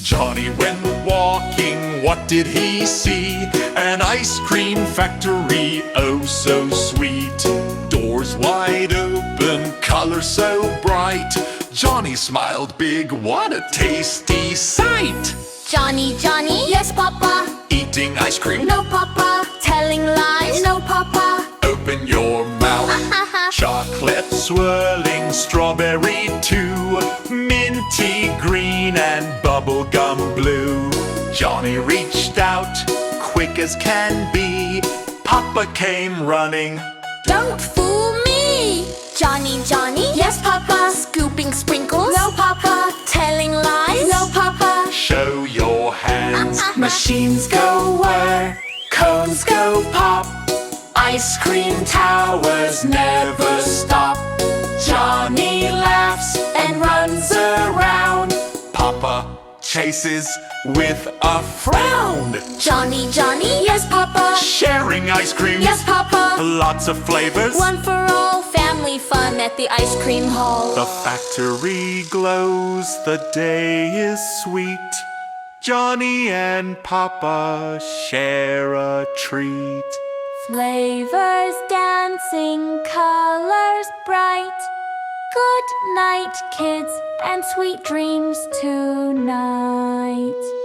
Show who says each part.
Speaker 1: Johnny went walking, what did he see? An ice cream factory, oh so sweet. Doors wide open, color so bright. Johnny smiled big, what a tasty sight!
Speaker 2: Johnny, Johnny, yes papa.
Speaker 1: Eating ice cream,
Speaker 2: No papa. Telling lies, no papa.
Speaker 1: open your mouth. Chocolate swirling, strawberry too, minty green and bubblegum blue. Johnny reached out, quick as can be. Papa came running.
Speaker 2: Don't fool me. Johnny, Johnny, yes papa. Scooping sprinkles, no papa. Telling lies, no papa.
Speaker 1: Show your hands. Machines go whir, cones go pop. Ice cream towers never stop. Johnny laughs and runs around. Papa chases with a frown.
Speaker 2: Johnny, Johnny, yes papa.
Speaker 1: Sharing ice cream,
Speaker 2: Yes papa.
Speaker 1: lots of flavors.
Speaker 2: One for all, family fun at the ice cream hall.
Speaker 1: The factory glows, the day is sweet. Johnny and Papa share a treat.
Speaker 2: Flavors dancing, colors bright. Good night, kids, and sweet dreams tonight.